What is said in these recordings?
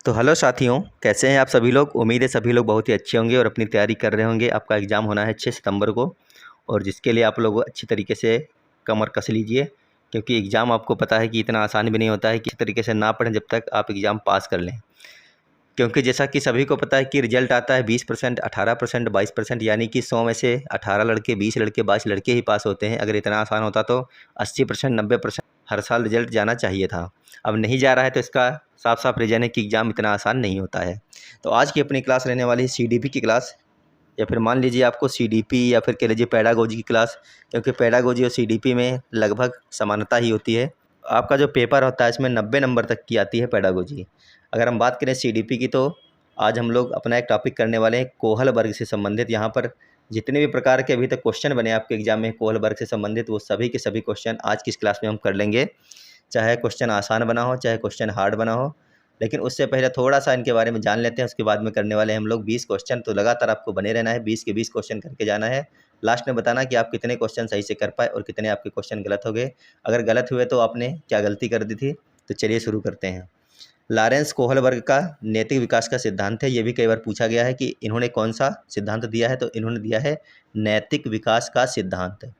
तो हेलो साथियों, कैसे हैं आप सभी लोग। उम्मीद है सभी लोग बहुत ही अच्छे होंगे और अपनी तैयारी कर रहे होंगे। आपका एग्ज़ाम होना है 6 सितंबर को और जिसके लिए आप लोग अच्छी तरीके से कमर कस लीजिए, क्योंकि एग्ज़ाम आपको पता है कि इतना आसान भी नहीं होता है कि इस तरीके से ना पढ़ें जब तक आप एग्ज़ाम पास कर लें। क्योंकि जैसा कि सभी को पता है कि रिजल्ट आता है 20%, 18%, 22%, यानी कि 100 में से 18 लड़के, 20 लड़के, 22 लड़के ही पास होते हैं। अगर इतना आसान होता तो 80%, 90% हर साल रिजल्ट जाना चाहिए था। अब नहीं जा रहा है तो इसका साफ साफ रीज़न है कि एग्ज़ाम इतना आसान नहीं होता है। तो आज की अपनी क्लास रहने वाली है सीडीपी की क्लास, या फिर मान लीजिए आपको सीडीपी या फिर कह लीजिए पेडागोजी की क्लास, क्योंकि पेडागोजी और सीडीपी में लगभग समानता ही होती है। आपका जो पेपर होता है इसमें 90 नंबर तक की आती है पेडागोजी। अगर हम बात करें सीडीपी की तो आज हम लोग अपना एक टॉपिक करने वाले हैं कोहल वर्ग से संबंधित। यहाँ पर जितने भी प्रकार के अभी तक क्वेश्चन बने आपके एग्जाम में कोहल वर्ग से संबंधित, वो सभी के सभी क्वेश्चन आज की इस क्लास में हम कर लेंगे। चाहे क्वेश्चन आसान बना हो, चाहे क्वेश्चन हार्ड बना हो, लेकिन उससे पहले थोड़ा सा इनके बारे में जान लेते हैं। उसके बाद में करने वाले हैं हम लोग 20 क्वेश्चन। तो लगातार आपको बने रहना है, 20 के 20 क्वेश्चन करके जाना है। लास्ट में बताना कि आप कितने क्वेश्चन सही से कर पाए और कितने आपके क्वेश्चन गलत हो गए। अगर गलत हुए तो आपने क्या गलती कर दी थी। तो चलिए शुरू करते हैं। लॉरेंस कोहल वर्ग का नैतिक विकास का सिद्धांत है। ये भी कई बार पूछा गया है कि इन्होंने कौन सा सिद्धांत दिया है, तो इन्होंने दिया है नैतिक विकास का सिद्धांत।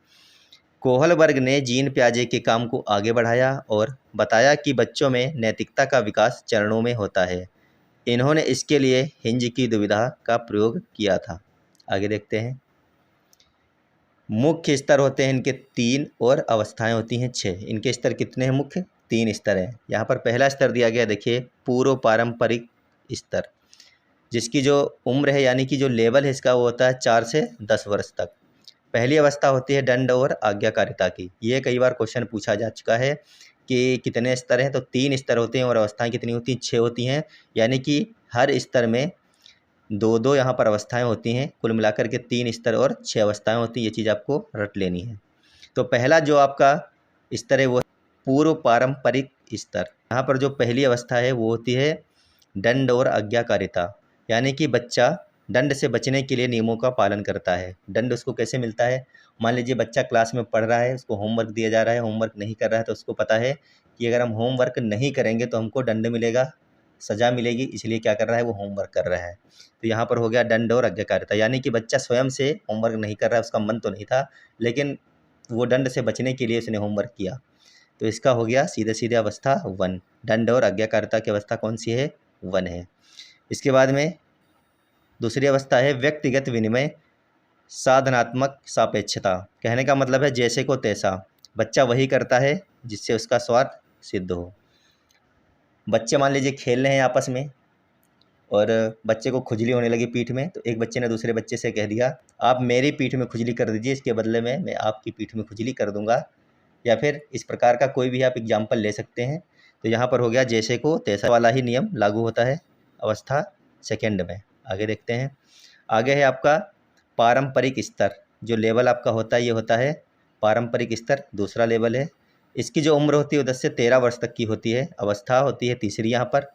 कोहल वर्ग ने जीन पियाजे के काम को आगे बढ़ाया और बताया कि बच्चों में नैतिकता का विकास चरणों में होता है। इन्होंने इसके लिए हिंज की दुविधा का प्रयोग किया था। आगे देखते हैं। मुख्य स्तर होते हैं इनके 3 और अवस्थाएं होती हैं 6। इनके स्तर कितने हैं? मुख्य 3 स्तर हैं। यहाँ पर पहला स्तर दिया गया, देखिए, पूर्व पारंपरिक स्तर, जिसकी जो उम्र है यानी कि जो लेवल है इसका वो होता है 4 से 10 वर्ष तक। पहली अवस्था होती है दंड और आज्ञाकारिता की। ये कई बार क्वेश्चन पूछा जा चुका है कि कितने स्तर हैं, तो 3 स्तर होते हैं और अवस्थाएं कितनी होती हैं? 6 होती हैं, यानी कि हर स्तर में 2-2 यहाँ पर अवस्थाएं होती हैं। कुल मिलाकर के 3 स्तर और 6 अवस्थाएं होती हैं। ये चीज़ आपको रट लेनी है। तो पहला जो आपका स्तर है वो पूर्व पारंपरिक स्तर। यहाँ पर जो पहली अवस्था है वो होती है दंड और आज्ञाकारिता, यानी कि बच्चा दंड से बचने के लिए नियमों का पालन करता है। दंड उसको कैसे मिलता है? मान लीजिए बच्चा क्लास में पढ़ रहा है, उसको होमवर्क दिया जा रहा है, होमवर्क नहीं कर रहा है, तो उसको पता है कि अगर हम होमवर्क नहीं करेंगे तो हमको दंड मिलेगा, सज़ा मिलेगी, इसलिए क्या कर रहा है? वो होमवर्क कर रहा है। तो यहाँ पर हो गया दंड और आज्ञाकारिता, यानी कि बच्चा स्वयं से होमवर्क नहीं कर रहा है, उसका मन तो नहीं था, लेकिन वो दंड से बचने के लिए उसने होमवर्क किया। तो इसका हो गया सीधे सीधे अवस्था 1। दंड और आज्ञाकारिता की अवस्था कौन सी है? 1 है। इसके बाद में दूसरी अवस्था है व्यक्तिगत विनिमय साधनात्मक सापेक्षता। कहने का मतलब है जैसे को तैसा, बच्चा वही करता है जिससे उसका स्वार्थ सिद्ध हो। बच्चे मान लीजिए खेल रहे हैं आपस में और बच्चे को खुजली होने लगी पीठ में, तो एक बच्चे ने दूसरे बच्चे से कह दिया, आप मेरी पीठ में खुजली कर दीजिए, इसके बदले में मैं आपकी पीठ में खुजली कर दूंगा। या फिर इस प्रकार का कोई भी आप एग्जाम्पल ले सकते हैं। तो यहाँ पर हो गया जैसे को तैसा वाला ही नियम लागू होता है अवस्था 2 में। आगे देखते हैं। आगे है आपका पारंपरिक स्तर। जो लेवल आपका होता है ये होता है पारंपरिक स्तर, दूसरा लेवल है। इसकी जो उम्र होती है वो 10 से 13 वर्ष तक की होती है। अवस्था होती है तीसरी। यहाँ पर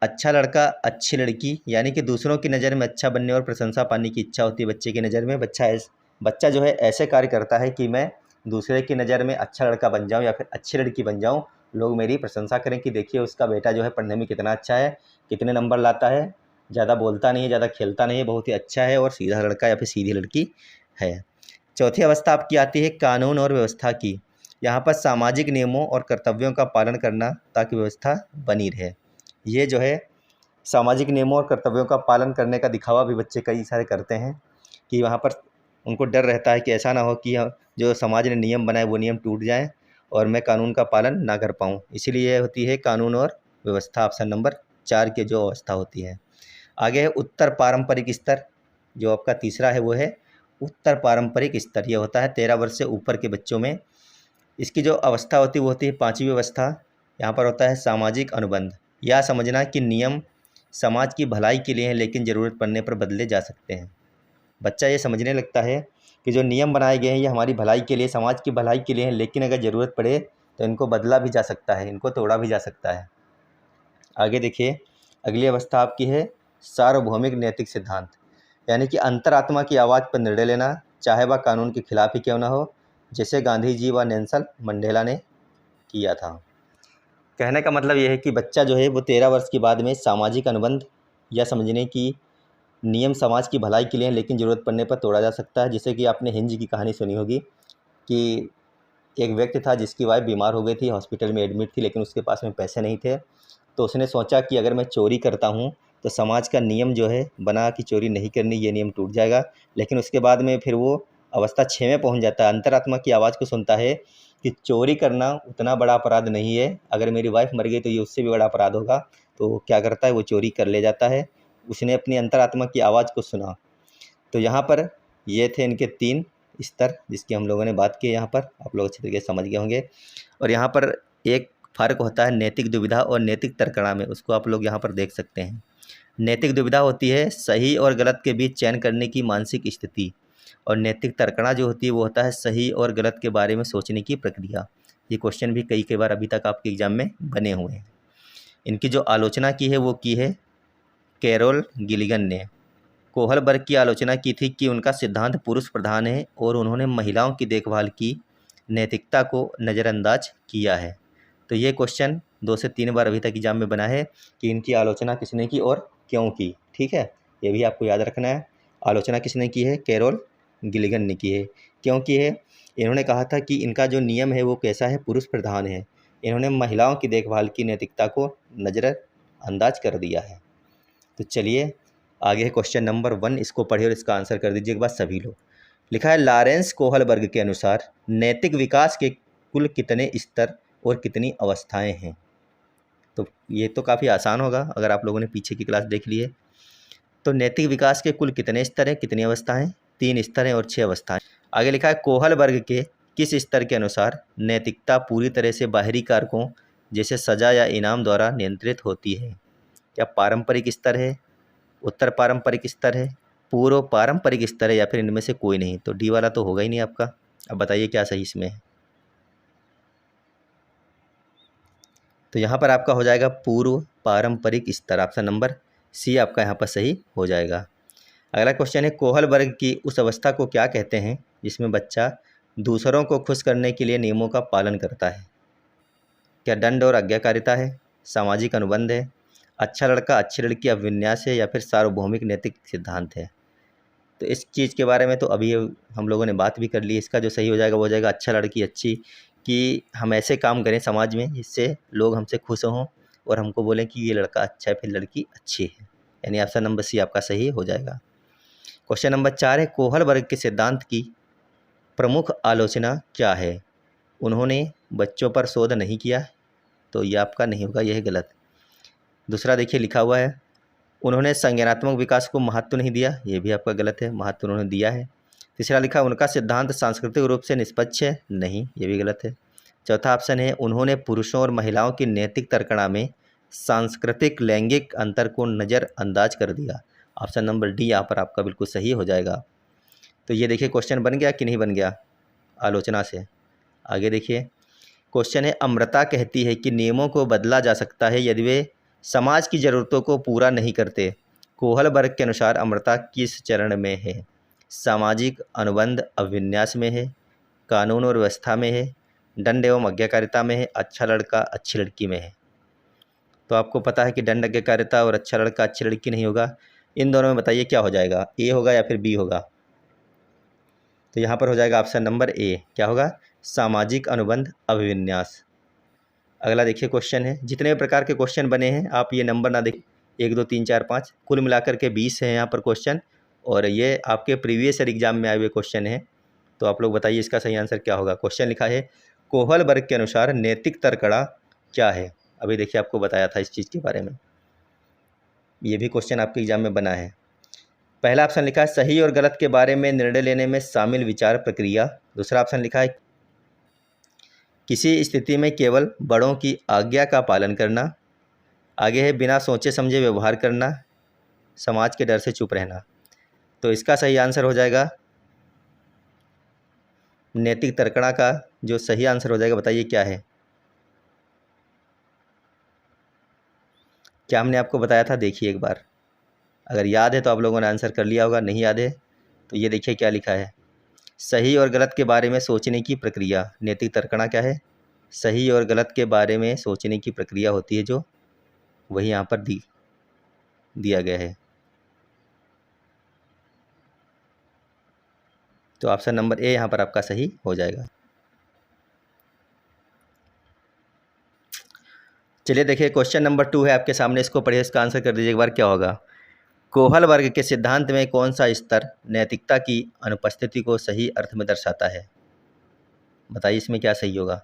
अच्छा लड़का अच्छी लड़की, यानी कि दूसरों की नज़र में अच्छा बनने और प्रशंसा पाने की इच्छा होती है बच्चे की नज़र में। बच्चा जो है ऐसे कार्य करता है कि मैं दूसरे की नज़र में अच्छा लड़का बन जाऊं या फिर अच्छी लड़की बन जाऊं, लोग मेरी प्रशंसा करें कि देखिए उसका बेटा जो है पढ़ने में कितना अच्छा है, कितने नंबर लाता है, ज़्यादा बोलता नहीं है, ज़्यादा खेलता नहीं है, बहुत ही अच्छा है और सीधा लड़का या फिर सीधी लड़की है। चौथी अवस्था आपकी आती है कानून और व्यवस्था की। यहाँ पर सामाजिक नियमों और कर्तव्यों का पालन करना ताकि व्यवस्था बनी रहे। ये जो है सामाजिक नियमों और कर्तव्यों का पालन करने का दिखावा भी बच्चे कई सारे करते हैं कि वहाँ पर उनको डर रहता है कि ऐसा ना हो कि जो समाज ने नियम बनाए वो नियम टूट जाएं और मैं कानून का पालन ना कर पाऊँ। इसीलिए यह होती है कानून और व्यवस्था, ऑप्शन नंबर 4 की जो अवस्था होती है। आगे है उत्तर पारंपरिक स्तर। जो आपका तीसरा है वो है उत्तर पारंपरिक स्तर। यह होता है 13 वर्ष से ऊपर के बच्चों में। इसकी जो अवस्था होती है वो होती है 5वीं अवस्था। यहाँ पर होता है सामाजिक अनुबंध। यह समझना कि नियम समाज की भलाई के लिए हैं, लेकिन ज़रूरत पड़ने पर बदले जा सकते हैं। बच्चा ये समझने लगता है कि जो नियम बनाए गए हैं ये हमारी भलाई के लिए, समाज की भलाई के लिए हैं, लेकिन अगर ज़रूरत पड़े तो इनको बदला भी जा सकता है, इनको तोड़ा भी जा सकता है। आगे देखिए, अगली अवस्था आपकी है सार्वभौमिक नैतिक सिद्धांत, यानी कि अंतरात्मा की आवाज़ पर निर्णय लेना, चाहे वह कानून के खिलाफ ही क्यों ना हो, जैसे गांधी जी व नेल्सन मंडेला ने किया था। कहने का मतलब ये है कि बच्चा जो है वो 13 वर्ष के बाद में सामाजिक अनुबंध या समझने की नियम समाज की भलाई के लिए हैं, लेकिन ज़रूरत पड़ने पर तोड़ा जा सकता है। जैसे कि आपने हिंज की कहानी सुनी होगी कि एक व्यक्ति था जिसकी वाइफ बीमार हो गई थी, हॉस्पिटल में एडमिट थी, लेकिन उसके पास में पैसे नहीं थे। तो उसने सोचा कि अगर मैं चोरी करता हूँ तो समाज का नियम जो है बना कि चोरी नहीं करनी, ये नियम टूट जाएगा। लेकिन उसके बाद में फिर वो अवस्था 6 में पहुँच जाता है, अंतरात्मा की आवाज़ को सुनता है कि चोरी करना उतना बड़ा अपराध नहीं है, अगर मेरी वाइफ मर गई तो ये उससे भी बड़ा अपराध होगा। तो वो क्या करता है, वो चोरी कर ले जाता है। उसने अपनी अंतरात्मा की आवाज़ को सुना। तो यहाँ पर ये थे इनके 3 स्तर जिसकी हम लोगों ने बात की। यहाँ पर आप लोग अच्छे तरीके से समझ गए होंगे। और यहाँ पर एक फ़र्क होता है नैतिक दुविधा और नैतिक तर्कणा में, उसको आप लोग यहाँ पर देख सकते हैं। नैतिक दुविधा होती है सही और गलत के बीच चयन करने की मानसिक स्थिति, और नैतिक तर्कणा जो होती है वो होता है सही और गलत के बारे में सोचने की प्रक्रिया। ये क्वेश्चन भी कई बार अभी तक आपके एग्जाम में बने हुए हैं। इनकी जो आलोचना की है वो की है कैरोल गिलिगन ने। कोहलबर्ग की आलोचना की थी कि उनका सिद्धांत पुरुष प्रधान है और उन्होंने महिलाओं की देखभाल की नैतिकता को नज़रअंदाज किया है। तो ये क्वेश्चन 2 से 3 बार अभी तक एग्जाम में बना है कि इनकी आलोचना किसने की और क्यों की। ठीक है, ये भी आपको याद रखना है। आलोचना किसने की है, कैरोल गिलिगन ने की है। क्यों की है, इन्होंने कहा था कि इनका जो नियम है वो कैसा है, पुरुष प्रधान है। इन्होंने महिलाओं की देखभाल की नैतिकता को नज़रअंदाज कर दिया है। तो चलिए आगे है क्वेश्चन नंबर 1, इसको पढ़िए और इसका आंसर कर दीजिए एक बार सभी लोग। लिखा है लॉरेंस कोहलबर्ग के अनुसार नैतिक विकास के कुल कितने स्तर और कितनी अवस्थाएं हैं। तो ये तो काफ़ी आसान होगा अगर आप लोगों ने पीछे की क्लास देख ली है। तो नैतिक विकास के कुल कितने स्तर हैं, कितनी अवस्थाएं, 3 स्तर हैं और 6 अवस्थाएं। आगे लिखा है कोहलबर्ग के किस स्तर के अनुसार नैतिकता पूरी तरह से बाहरी कारकों जैसे सजा या इनाम द्वारा नियंत्रित होती है। क्या पारंपरिक स्तर है, उत्तर पारंपरिक स्तर है, पूर्व पारंपरिक स्तर है, या फिर इनमें से कोई नहीं। तो डी वाला तो होगा ही नहीं आपका। अब बताइए क्या सही इसमें है। तो यहाँ पर आपका हो जाएगा पूर्व पारंपरिक स्तर, ऑप्शन नंबर सी आपका यहाँ पर सही हो जाएगा। अगला क्वेश्चन है कोहलबर्ग की उस अवस्था को क्या कहते हैं जिसमें बच्चा दूसरों को खुश करने के लिए नियमों का पालन करता है। क्या दंड और आज्ञाकारिता है, सामाजिक अनुबंध है, अच्छा लड़का अच्छी लड़की अभिविन्यास है, या फिर सार्वभौमिक नैतिक सिद्धांत है। तो इस चीज़ के बारे में तो अभी हम लोगों ने बात भी कर ली। इसका जो सही हो जाएगा वो हो जाएगा अच्छा लड़की अच्छी, कि हम ऐसे काम करें समाज में जिससे लोग हमसे खुश हों और हमको बोलें कि ये लड़का अच्छा है, फिर लड़की अच्छी है। यानी ऑप्शन नंबर सी आपका सही हो जाएगा। क्वेश्चन नंबर 4 है कोहलबर्ग के सिद्धांत की प्रमुख आलोचना क्या है। उन्होंने बच्चों पर शोध नहीं किया, तो ये आपका नहीं होगा, यह गलत। दूसरा देखिए लिखा हुआ है उन्होंने संज्ञानात्मक विकास को महत्व नहीं दिया, ये भी आपका गलत है, महत्व उन्होंने दिया है। तीसरा लिखा उनका सिद्धांत सांस्कृतिक रूप से निष्पक्ष है, नहीं, ये भी गलत है। चौथा ऑप्शन है उन्होंने पुरुषों और महिलाओं की नैतिक तर्कणा में सांस्कृतिक लैंगिक अंतर को नज़रअंदाज कर दिया। ऑप्शन नंबर डी यहाँ पर आपका बिल्कुल सही हो जाएगा। तो ये देखिए क्वेश्चन बन गया कि नहीं बन गया आलोचना से। आगे देखिए क्वेश्चन है अमृता कहती है कि नियमों को बदला जा सकता है यदि वे समाज की ज़रूरतों को पूरा नहीं करते। कोहलबर्ग के अनुसार अमृता किस चरण में है, सामाजिक अनुबंध अभिविन्यास में है, कानून और व्यवस्था में है, दंड एवं आज्ञाकारिता में है, अच्छा लड़का अच्छी लड़की में है। तो आपको पता है कि दंड आज्ञाकारिता और अच्छा लड़का अच्छी लड़की नहीं होगा। इन दोनों में बताइए क्या हो जाएगा, ए होगा या फिर बी होगा। तो यहाँ पर हो जाएगा ऑप्शन नंबर ए, क्या होगा, सामाजिक अनुबंध अभिविन्यास। अगला देखिए क्वेश्चन है जितने प्रकार के क्वेश्चन बने हैं आप ये नंबर ना देख 1 2 3 4 5 कुल मिलाकर के 20 हैं यहाँ पर क्वेश्चन, और ये आपके प्रीवियस ईयर एग्जाम में आए हुए क्वेश्चन हैं। तो आप लोग बताइए इसका सही आंसर क्या होगा। क्वेश्चन लिखा है कोहलबर्ग के अनुसार नैतिक तर्कणा क्या है। अभी देखिए आपको बताया था इस चीज़ के बारे में, ये भी क्वेश्चन आपके एग्जाम में बना है। पहला ऑप्शन लिखा है सही और गलत के बारे में निर्णय लेने में शामिल विचार प्रक्रिया। दूसरा ऑप्शन लिखा है किसी स्थिति में केवल बड़ों की आज्ञा का पालन करना। आगे है बिना सोचे समझे व्यवहार करना, समाज के डर से चुप रहना। तो इसका सही आंसर हो जाएगा नैतिक तर्कणा का जो सही आंसर हो जाएगा बताइए क्या है। क्या हमने आपको बताया था, देखिए एक बार, अगर याद है तो आप लोगों ने आंसर कर लिया होगा, नहीं याद है तो ये देखिए क्या लिखा है, सही और गलत के बारे में सोचने की प्रक्रिया। नैतिक तर्कणा क्या है, सही और गलत के बारे में सोचने की प्रक्रिया होती है, जो वही यहाँ पर दिया गया है। तो ऑप्शन नंबर ए यहाँ पर आपका सही हो जाएगा। चलिए देखिए, क्वेश्चन नंबर 2 है आपके सामने, इसको पढ़िए, इसका आंसर कर दीजिए एक बार, क्या होगा। कोहल वर्ग के सिद्धांत में कौन सा स्तर नैतिकता की अनुपस्थिति को सही अर्थ में दर्शाता है? बताइए इसमें क्या सही होगा।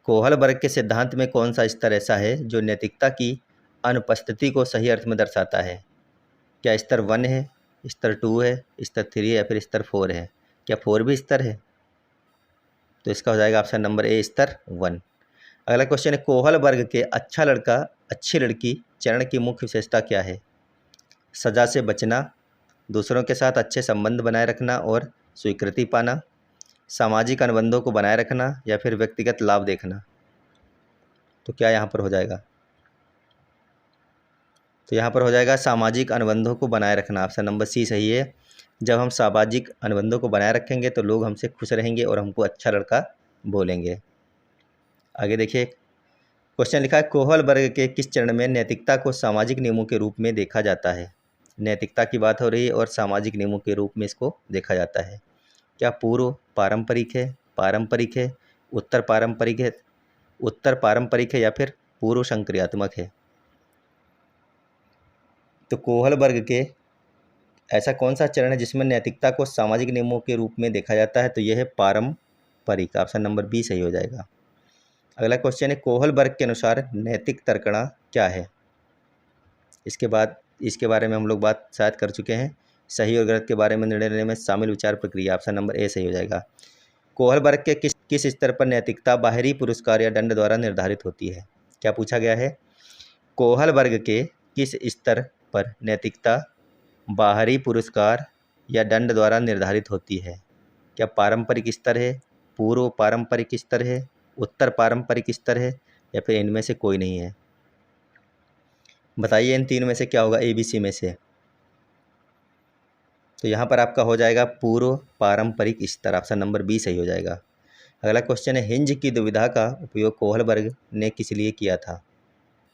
कोहल वर्ग के सिद्धांत में कौन सा स्तर ऐसा है जो नैतिकता की अनुपस्थिति को सही अर्थ में दर्शाता है? क्या स्तर 1 है, स्तर 2 है, स्तर 3 है, या फिर स्तर 4 है? क्या 4 भी स्तर है? तो इसका हो जाएगा ऑप्शन नंबर ए, स्तर 1। अगला क्वेश्चन है, कोहल वर्ग के अच्छा लड़का अच्छी लड़की चरण की मुख्य विशेषता क्या है? सजा से बचना, दूसरों के साथ अच्छे संबंध बनाए रखना और स्वीकृति पाना, सामाजिक अनुबंधों को बनाए रखना, या फिर व्यक्तिगत लाभ देखना। तो क्या यहाँ पर हो जाएगा? तो यहाँ पर हो जाएगा सामाजिक अनुबंधों को बनाए रखना, ऑप्शन नंबर सी सही है। जब हम सामाजिक अनुबंधों को बनाए रखेंगे तो लोग हमसे खुश रहेंगे और हमको अच्छा लड़का बोलेंगे। आगे देखिए, क्वेश्चन लिखा है, कोहल वर्ग के किस चरण में नैतिकता को सामाजिक नियमों के रूप में देखा जाता है? नैतिकता की बात हो रही है और सामाजिक नियमों के रूप में इसको देखा जाता है। क्या पूर्व पारंपरिक है, पारंपरिक है, उत्तर पारंपरिक है, उत्तर पारंपरिक है, या फिर पूर्व संक्रियात्मक है? तो कोहल वर्ग के ऐसा कौन सा चरण है जिसमें नैतिकता को सामाजिक नियमों के रूप में देखा जाता है? तो यह है पारंपरिक, ऑप्शन नंबर बी सही हो जाएगा। अगला क्वेश्चन है, कोहल वर्ग के अनुसार नैतिक तर्कणा क्या है? इसके बारे में हम लोग बात शायद कर चुके हैं। सही और गलत के बारे में निर्णय लेने में शामिल विचार प्रक्रिया, ऑप्शन नंबर ए सही हो जाएगा। कोहल वर्ग के किस स्तर पर नैतिकता बाहरी पुरस्कार या दंड द्वारा निर्धारित होती है? क्या पूछा गया है? कोहल वर्ग के किस स्तर पर नैतिकता बाहरी पुरस्कार या दंड द्वारा निर्धारित होती है? क्या पारंपरिक स्तर है, पूर्व पारंपरिक स्तर है, उत्तर पारंपरिक स्तर है, या फिर इनमें से कोई नहीं है? बताइए इन तीन में से क्या होगा, ए बी सी में से। तो यहाँ पर आपका हो जाएगा पूर्व पारंपरिक स्तर, ऑप्शन नंबर बी सही हो जाएगा। अगला क्वेश्चन है, हिंज की दुविधा का उपयोग कोहल वर्ग ने किस लिए किया था?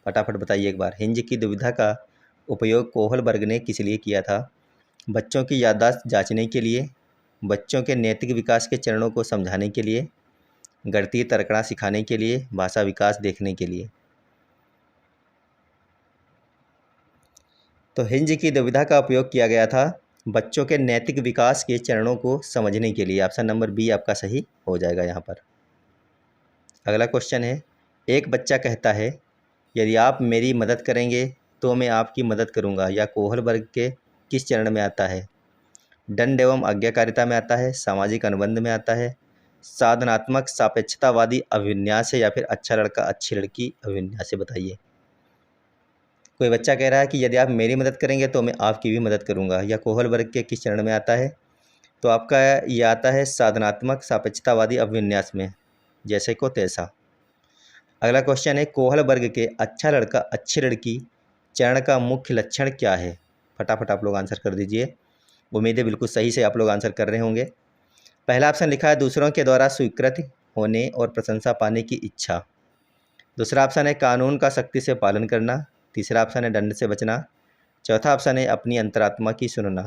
फटाफट बताइए एक बार, हिंज की दुविधा का उपयोग कोहल वर्ग ने किस लिए किया था? बच्चों की याददाश्त जांचने के लिए, बच्चों के नैतिक विकास के चरणों को समझाने के लिए, गणितीय तर्कणा सिखाने के लिए, भाषा विकास देखने के लिए? तो हिंज की दुविधा का उपयोग किया गया था बच्चों के नैतिक विकास के चरणों को समझने के लिए, ऑप्शन नंबर बी आपका सही हो जाएगा यहाँ पर। अगला क्वेश्चन है, एक बच्चा कहता है, यदि आप मेरी मदद करेंगे तो मैं आपकी मदद करूंगा, या कोहल वर्ग के किस चरण में आता है? दंड एवं आज्ञाकारिता में आता है, सामाजिक अनुबंध में आता है, साधनात्मक सापेक्षतावादी अभिविन्यास है, या फिर अच्छा लड़का अच्छी लड़की अभिविन्यास है? बताइए। कोई बच्चा कह रहा है कि यदि आप मेरी मदद करेंगे तो मैं आपकी भी मदद करूंगा, या कोहल वर्ग के किस चरण में आता है? तो आपका ये आता है साधनात्मक सापेक्षतावादी अभिविन्यास में, जैसे को तैसा। अगला क्वेश्चन है, कोहल वर्ग के अच्छा लड़का अच्छी लड़की चरण का मुख्य लक्षण क्या है? फटाफट आप लोग आंसर कर दीजिए। उम्मीद है बिल्कुल सही से आप लोग आंसर कर रहे होंगे। पहला ऑप्शन लिखा है, दूसरों के द्वारा स्वीकृत होने और प्रशंसा पाने की इच्छा। दूसरा ऑप्शन है, कानून का सख्ती से पालन करना। तीसरा ऑप्शन है, दंड से बचना। चौथा ऑप्शन है, अपनी अंतरात्मा की सुनना।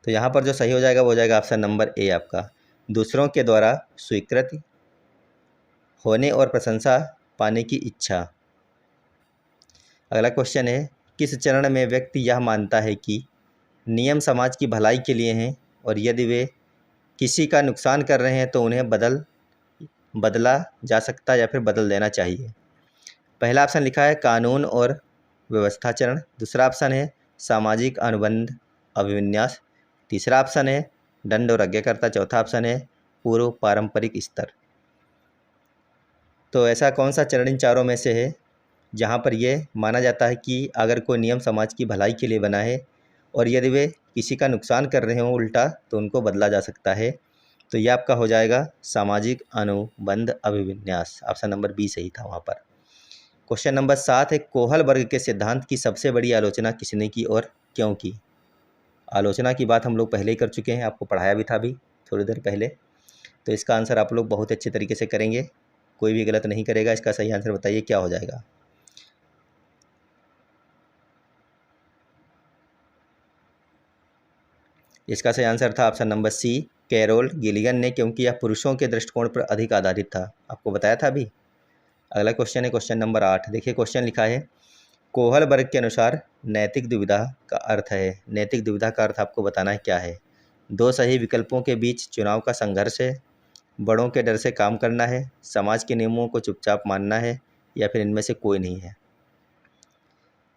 तो यहाँ पर जो सही हो जाएगा वो हो जाएगा ऑप्शन नंबर ए आपका, दूसरों के द्वारा स्वीकृत होने और प्रशंसा पाने की इच्छा। अगला क्वेश्चन है, किस चरण में व्यक्ति यह मानता है कि नियम समाज की भलाई के लिए हैं और यदि वे किसी का नुकसान कर रहे हैं तो उन्हें बदला जा सकता या फिर बदल देना चाहिए? पहला ऑप्शन लिखा है कानून और व्यवस्था चरण। दूसरा ऑप्शन है सामाजिक अनुबंध अभिविन्यास। तीसरा ऑप्शन है दंड और आज्ञाकारिता। चौथा ऑप्शन है पूर्व पारंपरिक स्तर। तो ऐसा कौन सा चरण इन चारों में से है जहाँ पर यह माना जाता है कि अगर कोई नियम समाज की भलाई के लिए बना है और यदि वे किसी का नुकसान कर रहे हों उल्टा तो उनको बदला जा सकता है? तो यह आपका हो जाएगा सामाजिक अनुबंध अभिविन्यास। ऑप्शन नंबर बी सही था वहाँ पर। क्वेश्चन नंबर 7 है, कोहल वर्ग के सिद्धांत की सबसे बड़ी आलोचना किसने की और क्यों की? आलोचना की बात हम लोग पहले ही कर चुके हैं, आपको पढ़ाया भी था अभी, थोड़ी देर पहले। तो इसका आंसर आप लोग बहुत अच्छे तरीके से करेंगे, कोई भी गलत नहीं करेगा। इसका सही आंसर बताइए क्या हो जाएगा। इसका सही आंसर था option number C, Carol Gilligan ने, क्योंकि यह पुरुषों के दृष्टिकोण पर अधिक आधारित था। आपको बताया था अभी। अगला क्वेश्चन है क्वेश्चन नंबर 8। देखिए क्वेश्चन लिखा है, कोहल वर्ग के अनुसार नैतिक दुविधा का अर्थ है। नैतिक दुविधा का अर्थ आपको बताना है क्या है। दो सही विकल्पों के बीच चुनाव का संघर्ष है, बड़ों के डर से काम करना है, समाज के नियमों को चुपचाप मानना है, या फिर इनमें से कोई नहीं है।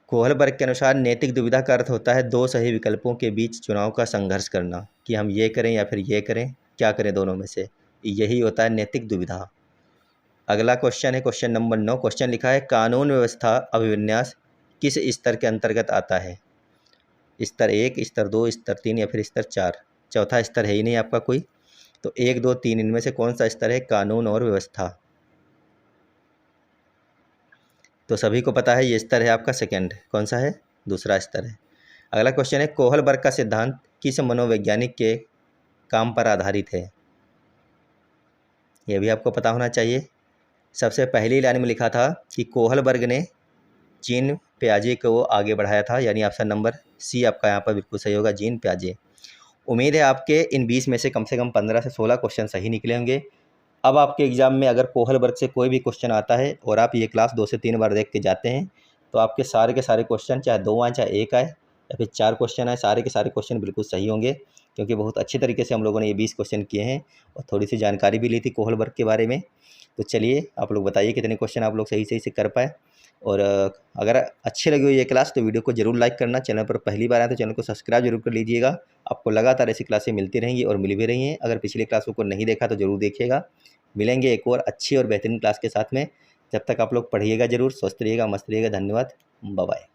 कोहल वर्ग के अनुसार नैतिक दुविधा का अर्थ होता है दो सही विकल्पों के बीच चुनाव का संघर्ष करना, कि हम ये करें या फिर ये करें, क्या करें दोनों में से, यही होता है नैतिक दुविधा। अगला क्वेश्चन है क्वेश्चन नंबर 9। क्वेश्चन लिखा है, कानून व्यवस्था अभिविन्यास किस स्तर के अंतर्गत आता है। स्तर 1, स्तर 2, स्तर 3 या फिर स्तर 4। चौथा स्तर है ही नहीं आपका कोई। तो 1, 2, 3 इनमें से कौन सा स्तर है कानून और व्यवस्था। तो सभी को पता है ये स्तर है आपका सेकंड। कौन सा है, दूसरा स्तर है। अगला क्वेश्चन है, कोहल वर्ग का सिद्धांत किस मनोवैज्ञानिक के काम पर आधारित है। यह भी आपको पता होना चाहिए। सबसे पहली लाइन में लिखा था कि कोहल वर्ग ने जीन पियाजे को आगे बढ़ाया था, यानी ऑप्शन नंबर सी आपका यहाँ पर बिल्कुल सही होगा, जीन पियाजे। उम्मीद है आपके इन 20 में से कम 15 से 16 क्वेश्चन सही निकले होंगे। अब आपके एग्जाम में अगर कोहल वर्ग से कोई भी क्वेश्चन आता है और आप ये क्लास 2 से 3 बार देख के जाते हैं, तो आपके सारे के सारे क्वेश्चन, चाहे 2 आए चाहे 1 आए या फिर 4 क्वेश्चन आए, सारे के सारे क्वेश्चन बिल्कुल सही होंगे, क्योंकि बहुत अच्छे तरीके से हम लोगों ने ये 20 क्वेश्चन किए हैं और थोड़ी सी जानकारी भी ली थी कोहल वर्ग के बारे में। तो चलिए आप लोग बताइए कितने क्वेश्चन आप लोग सही सही से कर पाए। और अगर अच्छी लगी हो ये क्लास तो वीडियो को जरूर लाइक करना। चैनल पर पहली बार आए तो चैनल को सब्सक्राइब जरूर कर लीजिएगा। आपको लगातार ऐसी क्लासें मिलती रहेंगी और मिल भी रही हैं। अगर पिछली क्लासों को नहीं देखा तो ज़रूर देखिएगा। मिलेंगे एक और अच्छी और बेहतरीन क्लास के साथ में। जब तक आप लोग पढ़िएगा ज़रूर, स्वस्थ रहिएगा, मस्त रहिएगा। धन्यवाद, बाय बाय।